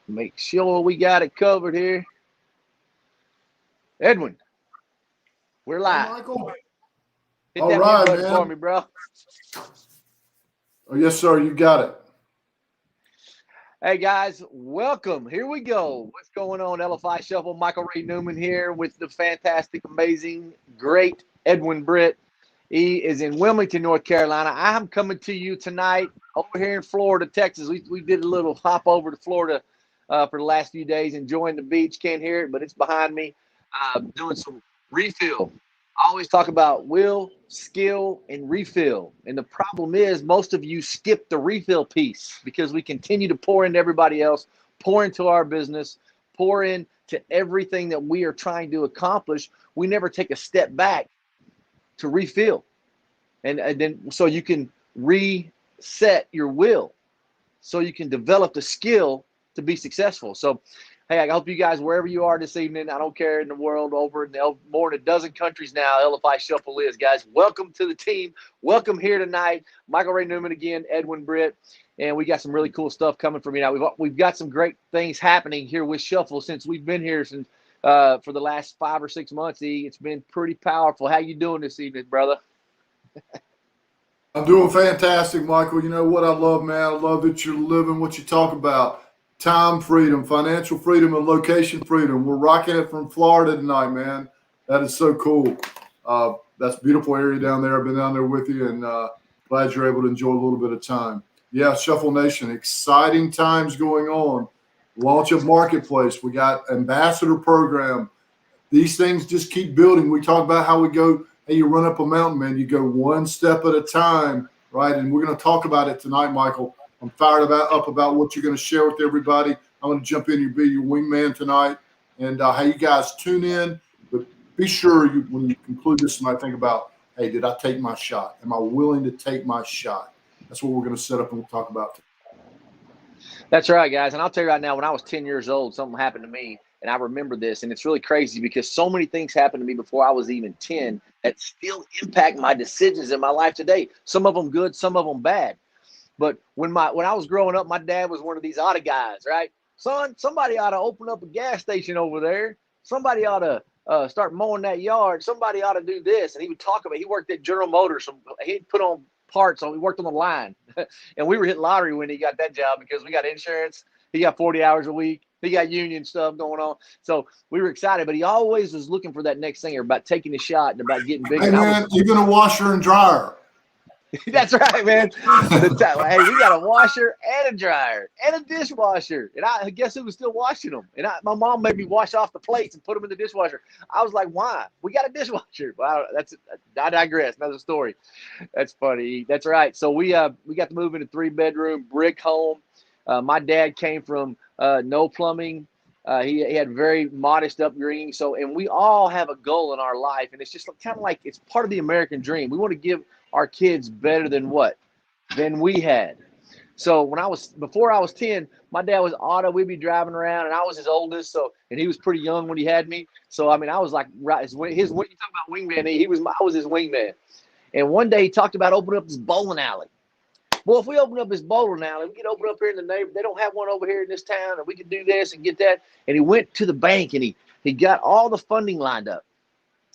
Make sure we got it covered here. Edwin, we're Hey, live. Michael. Hit All that mute right, button for man. me, bro. Oh, yes, sir. You got it. Hey, guys, welcome. Here we go. What's going on, LFI Shuffle? Michael Ray Newman here with the fantastic, amazing, great Edwin Britt. He is in Wilmington, North Carolina. I'm coming to you tonight over here in Florida, Texas. We did a little hop over to Florida for the last few days, enjoying the beach. Can't hear it, but it's behind me. Doing some refill. I always talk about will, skill, and refill. And the problem is most of you skip the refill piece because we continue to pour into everybody else, pour into our business, pour into everything that we are trying to accomplish. We never take a step back to refill. And then so you can reset your will, so you can develop the skill to be successful. So hey, I hope you guys, wherever you are this evening, I don't care, in the world, over in more than a dozen countries now, LFI Shuffle is, guys. Welcome to the team. Welcome here tonight. Michael Ray Newman again, Edwin Britt, and we got some really cool stuff coming from you now. We've got some great things happening here with Shuffle since we've been here since for the last 5 or 6 months. It's been pretty powerful. How you doing this evening, brother? I'm doing fantastic, Michael. You know what I love, man? I love that you're living what you talk about. Time freedom, financial freedom, and location freedom. We're rocking it from Florida tonight, man. That is so cool. That's a beautiful area down there. I've been down there with you, and glad you're able to enjoy a little bit of time. Yeah, Shuffle Nation, exciting times going on. Launch of Marketplace. We got ambassador program. These things just keep building. We talk about how we go, hey, you run up a mountain, man. You go one step at a time, right? And we're going to talk about it tonight, Michael. I'm fired up about what you're going to share with everybody. I'm going to jump in and be your wingman tonight. And how you guys tune in. But be sure when you conclude this tonight, think about, hey, did I take my shot? Am I willing to take my shot? That's what we're going to set up and we'll talk about. That's right, guys. And I'll tell you right now, when I was 10 years old, something happened to me. And I remember this. And it's really crazy because so many things happened to me before I was even 10 that still impact my decisions in my life today. Some of them good, some of them bad. But when I was growing up, my dad was one of these auto guys, right? Son, somebody ought to open up a gas station over there. Somebody ought to start mowing that yard. Somebody ought to do this. And he would talk about, he worked at General Motors. So he'd put on parts. So he worked on the line. And we were hitting lottery when he got that job because we got insurance. He got 40 hours a week. He got union stuff going on. So we were excited, but he always was looking for that next thing, or about taking the shot and about getting bigger. Hey, man, even a washer and dryer. That's right, man. Hey, we got a washer and a dryer and a dishwasher. And I guess who was still washing them? And my mom made me wash off the plates and put them in the dishwasher. I was like, why? We got a dishwasher. Well, I digress. Another story. That's funny. That's right. So we got to move in a 3-bedroom brick home. My dad came from no plumbing. He had very modest upbringing. So, and we all have a goal in our life, and it's just kind of like it's part of the American dream. We want to give our kids better than what? Than we had. So before I was 10, my dad was auto. We'd be driving around, and I was his oldest. So, and he was pretty young when he had me. So, I mean, I was like, right, what you talk about wingman? I was his wingman. And one day he talked about opening up this bowling alley. Well, if we open up this bowling alley, we can open up here in the neighborhood. They don't have one over here in this town, and we can do this and get that. And he went to the bank, and he got all the funding lined up.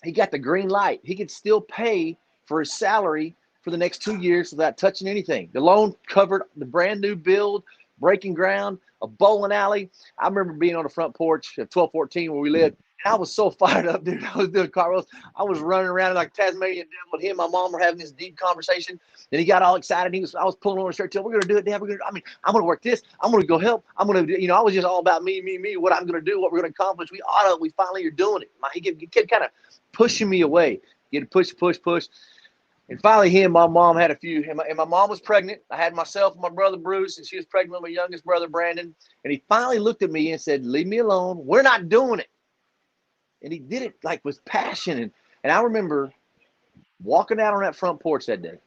He got the green light. He could still pay for his salary for the next 2 years without touching anything. The loan covered the brand new build, breaking ground, a bowling alley. I remember being on the front porch of 1214 where we lived. And I was so fired up, dude. I was doing cartwheels. I was running around like Tasmanian devil with him. My mom were having this deep conversation. Then he got all excited. I was pulling on his shirt. We're gonna do it, Dad. I'm gonna work this. I'm gonna go help. I'm gonna do. I was just all about me. What I'm gonna do. What we're gonna accomplish. We finally are doing it. He kept kind of pushing me away. Get push. And finally, he and my mom had a few. And my mom was pregnant. I had myself and my brother Bruce, and she was pregnant with my youngest brother Brandon. And he finally looked at me and said, "Leave me alone. We're not doing it." And he did it like with passion. And I remember walking out on that front porch that day.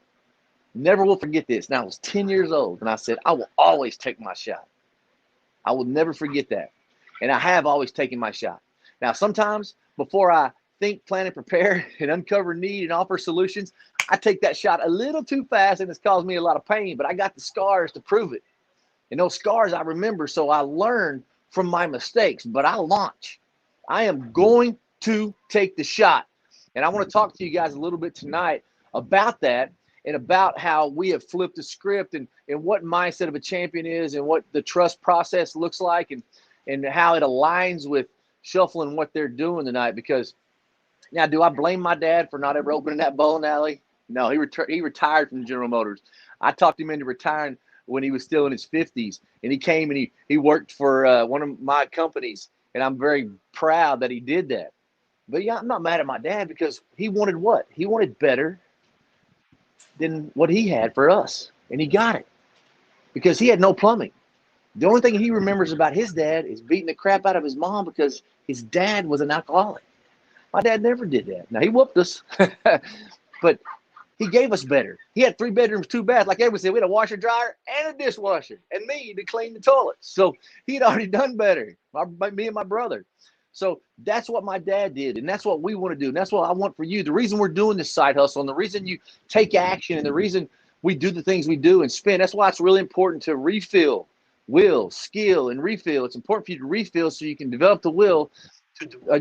Never will forget this. And I was 10 years old, and I said, "I will always take my shot." I will never forget that. And I have always taken my shot. Now, sometimes before I think, plan, and prepare and uncover need and offer solutions, I take that shot a little too fast, and it's caused me a lot of pain, but I got the scars to prove it. And those scars I remember, so I learned from my mistakes, but I launch. I am going to take the shot. And I want to talk to you guys a little bit tonight about that and about how we have flipped the script and what mindset of a champion is and what the trust process looks like and how it aligns with Shuffle and what they're doing tonight. Because now, do I blame my dad for not ever opening that bowling alley? No, he retired from General Motors. I talked him into retiring when he was still in his 50s, and he came and he worked for one of my companies, and I'm very proud that he did that. But yeah, I'm not mad at my dad because he wanted what? He wanted better than what he had for us, and he got it because he had no plumbing. The only thing he remembers about his dad is beating the crap out of his mom because his dad was an alcoholic. My dad never did that. Now, he whooped us, but he gave us better. He had 3 bedrooms, 2 baths. Like everyone said, we had a washer, dryer, and a dishwasher, and me to clean the toilets. So he'd already done better, me and my brother. So that's what my dad did, and that's what we want to do, and that's what I want for you. The reason we're doing this side hustle and the reason you take action and the reason we do the things we do and spend, that's why it's really important to refill will, skill, and refill. It's important for you to refill so you can develop the will.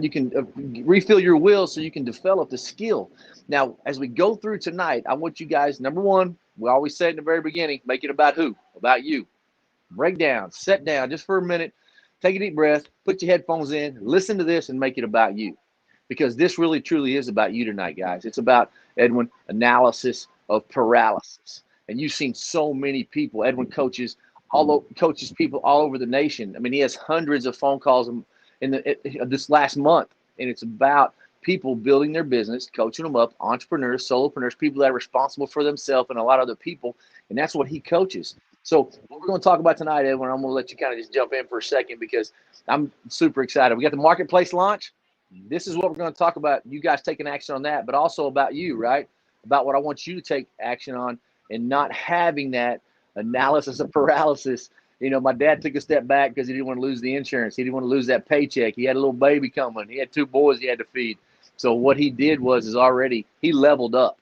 You can refill your will so you can develop the skill. Now, as we go through tonight, I want you guys, number one, we always say it in the very beginning, make it about who? About you. Break down, sit down just for a minute, take a deep breath, put your headphones in, listen to this, and make it about you. Because this really, truly is about you tonight, guys. It's about, Edwin, analysis of paralysis. And you've seen so many people, Edwin coaches people all over the nation. I mean, he has hundreds of phone calls in this last month, and it's about people building their business, coaching them up, entrepreneurs, solopreneurs, people that are responsible for themselves and a lot of other people, and that's what he coaches. So what we're going to talk about tonight, Edwin, I'm going to let you kind of just jump in for a second because I'm super excited. We got the marketplace launch. This is what we're going to talk about, you guys taking action on that, but also about you, right? About what I want you to take action on and not having that analysis of paralysis. You know, my dad took a step back because he didn't want to lose the insurance. He didn't want to lose that paycheck. He had a little baby coming. He had 2 boys he had to feed. So what he did he leveled up.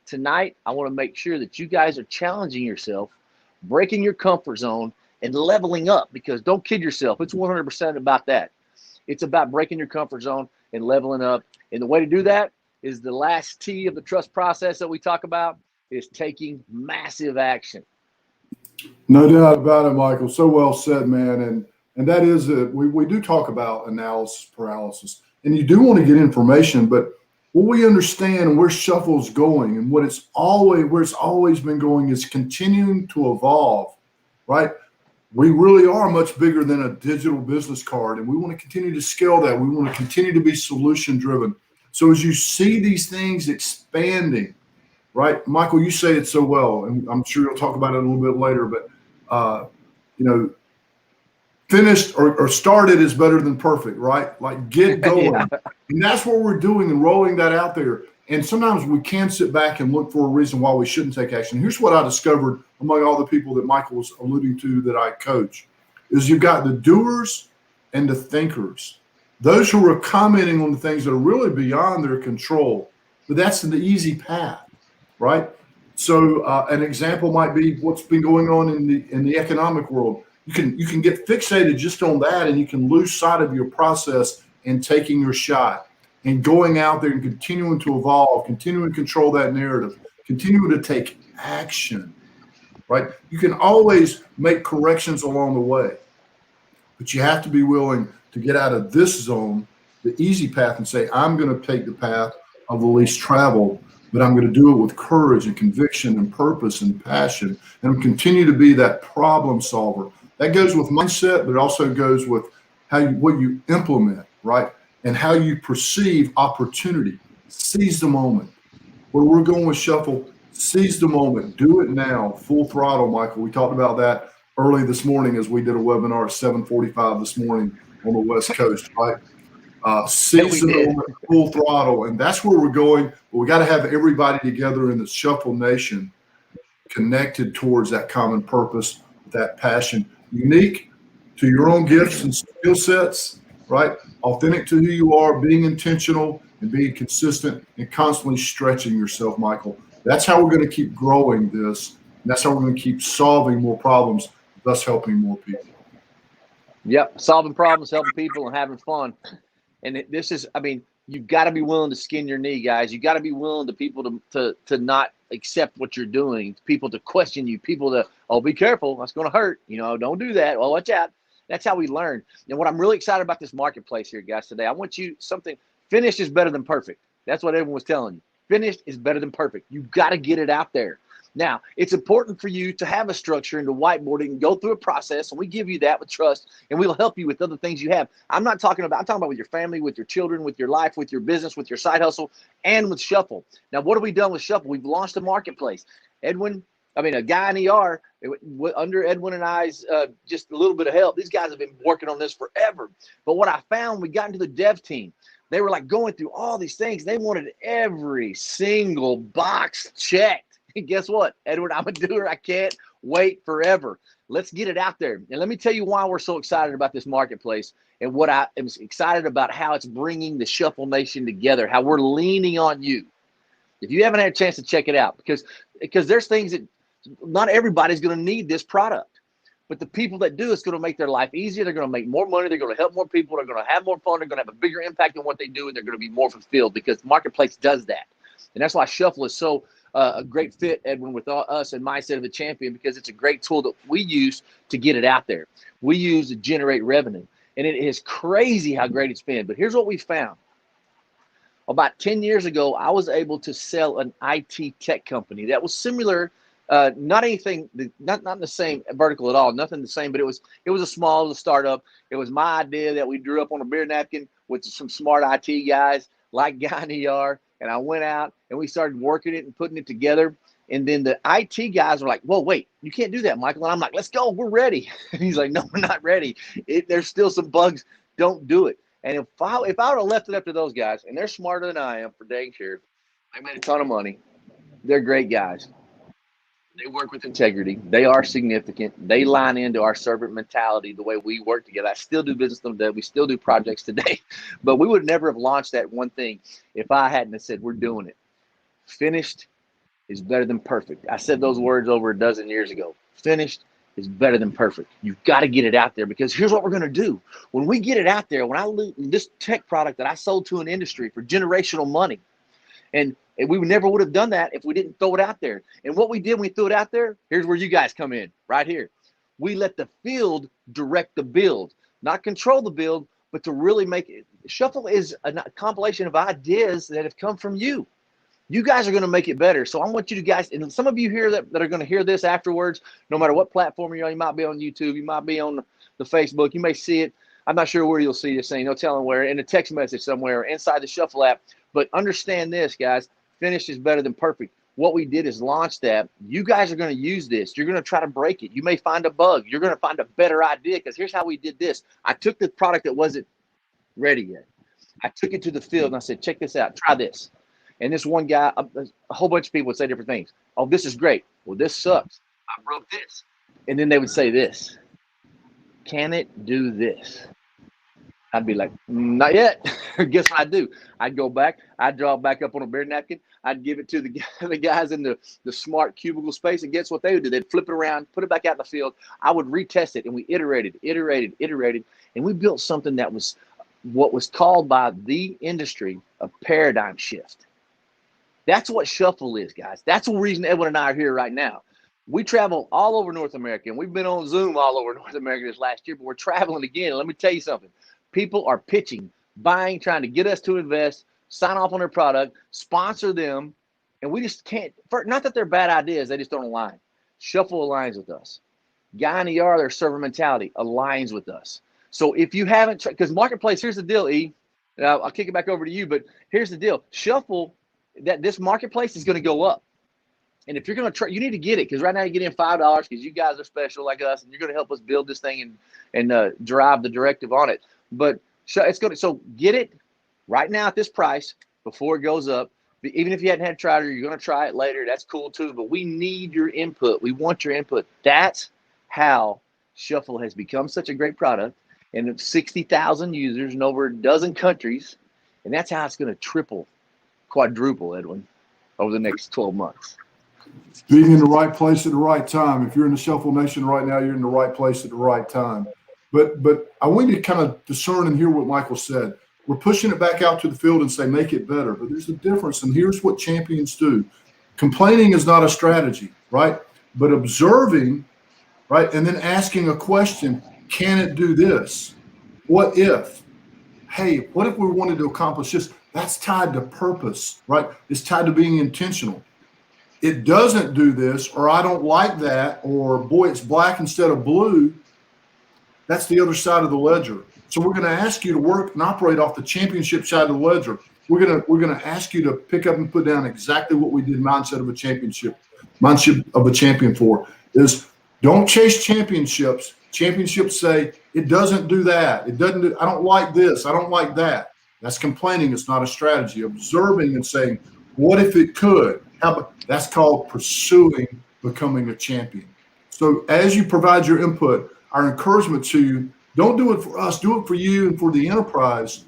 Tonight, I want to make sure that you guys are challenging yourself, breaking your comfort zone, and leveling up, because don't kid yourself. It's 100% about that. It's about breaking your comfort zone and leveling up. And the way to do that is the last T of the trust process that we talk about is taking massive action. No doubt about it, Michael. So well said, man. And that is it. We do talk about analysis paralysis, and you do want to get information, but what we understand and where Shuffle's going and where it's always been going is continuing to evolve, right? We really are much bigger than a digital business card, and we want to continue to scale that. We want to continue to be solution driven. So as you see these things expanding, right, Michael, you say it so well, and I'm sure you'll talk about it a little bit later, but finished or started is better than perfect, right? Like get going. Yeah. And that's what we're doing and rolling that out there. And sometimes we can sit back and look for a reason why we shouldn't take action. Here's what I discovered among all the people that Michael was alluding to that I coach is you've got the doers and the thinkers, those who are commenting on the things that are really beyond their control, but that's the easy path, right? So an example might be what's been going on in the economic world. You can get fixated just on that, and you can lose sight of your process and taking your shot and going out there and continuing to evolve, continuing to control that narrative, continuing to take action, right? You can always make corrections along the way, but you have to be willing to get out of this zone, the easy path, and say, I'm going to take the path of the least traveled, but I'm going to do it with courage and conviction and purpose and passion, and continue to be that problem solver. That goes with mindset, but it also goes with what you implement, right? And how you perceive opportunity. Seize the moment. Where we're going with Shuffle, seize the moment. Do it now, full throttle, Michael. We talked about that early this morning as we did a webinar at 7:45 this morning on the West Coast, right? Seize the moment, full throttle. And that's where we're going. But we got to have everybody together in the Shuffle Nation connected towards that common purpose, that passion. Unique to your own gifts and skill sets, right? Authentic to who you are, being intentional and being consistent and constantly stretching yourself, Michael. That's how we're going to keep growing this. And that's how we're going to keep solving more problems, thus helping more people. Yep, solving problems, helping people, and having fun. And this is, I mean, you've got to be willing to skin your knee, guys. You got to be willing to people to not accept what you're doing, people to question you, people to, oh, be careful, that's going to hurt. You know, don't do that. Well, watch out. That's how we learn. And what I'm really excited about this marketplace here, guys, today, I want you something. Finished is better than perfect. That's what everyone was telling you. Finished is better than perfect. You've got to get it out there. Now, it's important for you to have a structure and to whiteboard it and go through a process, and we give you that with trust, and we'll help you with other things you have. I'm talking about with your family, with your children, with your life, with your business, with your side hustle, and with Shuffle. Now, what have we done with Shuffle? We've launched a marketplace. A guy in ER, under Edwin and I's just a little bit of help, these guys have been working on this forever. But what I found, we got into the dev team. They were like going through all these things. They wanted every single box checked. And guess what, Edward? I'm a doer. I can't wait forever. Let's get it out there. And let me tell you why we're so excited about this marketplace and what I am excited about, how it's bringing the Shuffle Nation together, how we're leaning on you. If you haven't had a chance to check it out, because there's things that not everybody's going to need this product. But the people that do, it's going to make their life easier. They're going to make more money. They're going to help more people. They're going to have more fun. They're going to have a bigger impact on what they do, and they're going to be more fulfilled because the marketplace does that. And that's why Shuffle is so a great fit, Edwin, with us and Mindset of a Champion, because it's a great tool that we use to get it out there. We use to generate revenue. And it is crazy how great it's been. But here's what we found. About 10 years ago, I was able to sell an IT tech company that was similar. Not anything, not in the same vertical at all, nothing the same, but it was a small startup. It was my idea that we drew up on a beer napkin with some smart IT guys like Guy in ER, and I went out and we started working it and putting it together. And then the IT guys were like, "Whoa, wait, you can't do that, Michael." And I'm like, "Let's go, we're ready." And he's like, "No, we're not ready. There's still some bugs. Don't do it." And if I would have left it up to those guys, and they're smarter than I am for dang sure, they made a ton of money. They're great guys. They work with integrity. They are significant. They line into our servant mentality, the way we work together. I still do business today. We still do projects today. But we would never have launched that one thing if I hadn't have said, we're doing it. Finished is better than perfect. I said those words over a dozen years ago. Finished is better than perfect. You've got to get it out there, because here's what we're going to do. When we get it out there, when this tech product that I sold to an industry for generational money, and we never would have done that if we didn't throw it out there. And what we did when we threw it out there, here's where you guys come in, right here. We let the field direct the build, not control the build, but to really make it. Shuffle is a compilation of ideas that have come from you. You guys are going to make it better. So I want you to guys, and some of you here that are going to hear this afterwards, no matter what platform you're on, you might be on YouTube, you might be on the Facebook, you may see it. I'm not sure where you'll see this thing, no telling where, in a text message somewhere, inside the Shuffle app. But understand this, guys, finished is better than perfect. What we did is launch that. You guys are going to use this. You're going to try to break it. You may find a bug. You're going to find a better idea, because here's how we did this. I took the product that wasn't ready yet. I took it to the field and I said, check this out. Try this. And this one guy, a whole bunch of people would say different things. Oh, this is great. Well, this sucks. I broke this. And then they would say this. Can it do this? I'd be like, not yet. Guess what I'd do? I'd go back. I'd draw it back up on a beer napkin. I'd give it to the guys in the smart cubicle space. And guess what they would do? They'd flip it around, put it back out in the field. I would retest it. And we iterated. And we built something that was what was called by the industry a paradigm shift. That's what Shuffle is, guys. That's the reason Edwin and I are here right now. We travel all over North America, and we've been on Zoom all over North America this last year, but we're traveling again. And let me tell you something. People are pitching, buying, trying to get us to invest, sign off on their product, sponsor them, and we just can't. Not that they're bad ideas, they just don't align. Shuffle aligns with us. Guy in ER, their server mentality aligns with us. So if you haven't, because Marketplace, here's the deal, E. I'll kick it back over to you, but here's the deal. Shuffle, that this Marketplace is going to go up. And if you're going to try, you need to get it, because right now you get in $5 because you guys are special like us, and you're going to help us build this thing and drive the directive on it. But it's going to, so get it right now at this price before it goes up. Even if you hadn't had tried it, you're going to try it later. That's cool too. But we need your input. We want your input. That's how Shuffle has become such a great product, and 60,000 users in over a dozen countries. And that's how it's going to triple, quadruple, Edwin, over the next 12 months. Being in the right place at the right time. If you're in the Shuffle Nation right now, you're in the right place at the right time. But I want you to kind of discern and hear what Michael said. We're pushing it back out to the field and say, make it better. But there's a difference, and here's what champions do. Complaining is not a strategy, right? But observing, right, and then asking a question, can it do this? What if? Hey, what if we wanted to accomplish this? That's tied to purpose, right? It's tied to being intentional. It doesn't do this, or I don't like that, or boy, it's black instead of blue. That's the other side of the ledger. So we're going to ask you to work and operate off the championship side of the ledger. We're going to ask you to pick up and put down exactly what we did mindset of a champion for is don't chase championships. Championships say it doesn't do that. It doesn't do, I don't like this. I don't like that. That's complaining. It's not a strategy. Observing and saying, what if it could? That's called pursuing becoming a champion. So as you provide your input, our encouragement to you, don't do it for us, do it for you and for the enterprise.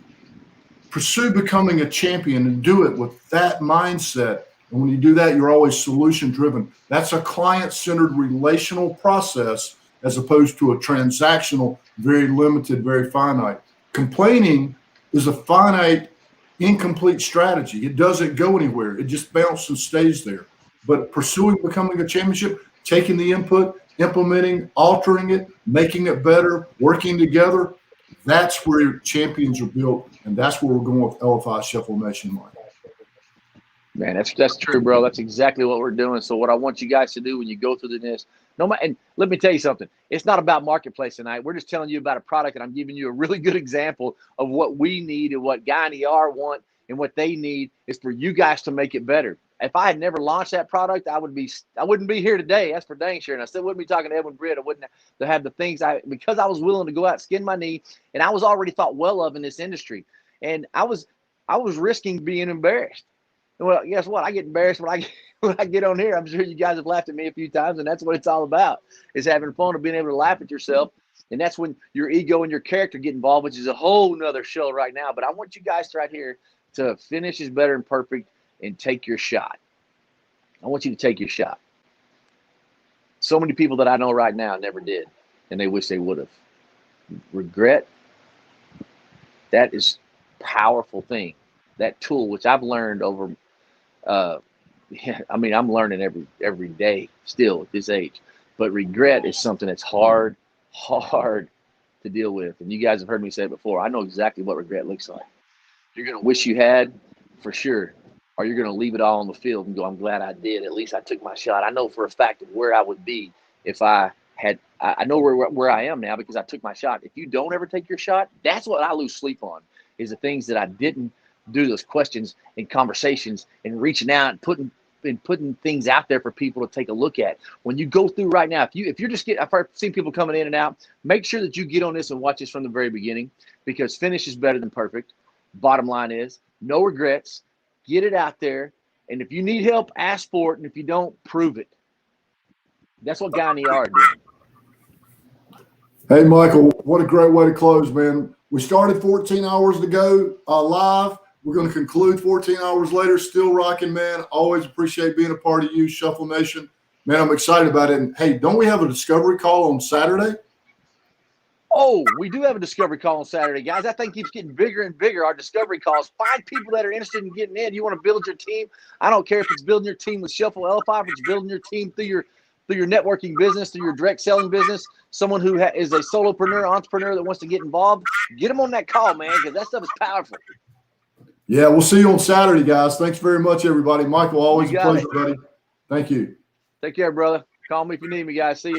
Pursue becoming a champion and do it with that mindset. And when you do that, you're always solution driven. That's a client-centered relational process as opposed to a transactional, very limited, very finite. Complaining is a finite, incomplete strategy. It doesn't go anywhere. It just bounces and stays there. But pursuing becoming a championship, taking the input, implementing, altering it, making it better, working together, that's where champions are built, and that's where we're going with LFI Shuffle Nation, Mike. Man, that's true, bro. That's exactly what we're doing. So what I want you guys to do when you go through this, and let me tell you something. It's not about marketplace tonight. We're just telling you about a product, and I'm giving you a really good example of what we need and what Guy and ER want and what they need is for you guys to make it better. If I had never launched that product, I wouldn't be here today. That's for dang sure. And I still wouldn't be talking to Edwin Britt. I wouldn't have the things because I was willing to go out, skin my knee, and I was already thought well of in this industry. And I was risking being embarrassed. Well, guess what? I get embarrassed when I get on here. I'm sure you guys have laughed at me a few times, and that's what it's all about, is having fun and being able to laugh at yourself. And that's when your ego and your character get involved, which is a whole nother show right now. But I want you guys right here to finish is better than perfect and take your shot. I want you to take your shot. So many people that I know right now never did, and they wish they would have. Regret, that is a powerful thing. That tool, which I've learned over, I'm learning every day still at this age. But regret is something that's hard to deal with. And you guys have heard me say it before. I know exactly what regret looks like. You're going to wish you had, for sure. Or you're going to leave it all on the field and go, I'm glad I did. At least I took my shot. I know for a fact of where I would be if I know where I am now because I took my shot. If you don't ever take your shot, that's what I lose sleep on, is the things that I didn't do, those questions and conversations and reaching out and putting things out there for people to take a look at. When you go through right now, if you're just I've seen people coming in and out, make sure that you get on this and watch this from the very beginning, because finish is better than perfect. Bottom line is no regrets. Get it out there, and if you need help, ask for it, and if you don't, prove it. That's what Guy and ER are doing. Hey, Michael, what a great way to close, man. We started 14 hours ago live. We're going to conclude 14 hours later, still rocking, man. Always appreciate being a part of you, Shuffle Nation. Man, I'm excited about it. And, hey, don't we have a discovery call on Saturday? Oh, we do have a discovery call on Saturday, guys. That thing keeps getting bigger and bigger, our discovery calls. Find people that are interested in getting in. You want to build your team. I don't care if it's building your team with Shuffle LFI, if it's building your team through your networking business, through your direct selling business, someone who is a solopreneur, entrepreneur that wants to get involved. Get them on that call, man, because that stuff is powerful. Yeah, we'll see you on Saturday, guys. Thanks very much, everybody. Michael, always a pleasure, buddy. Thank you. Take care, brother. Call me if you need me, guys. See you.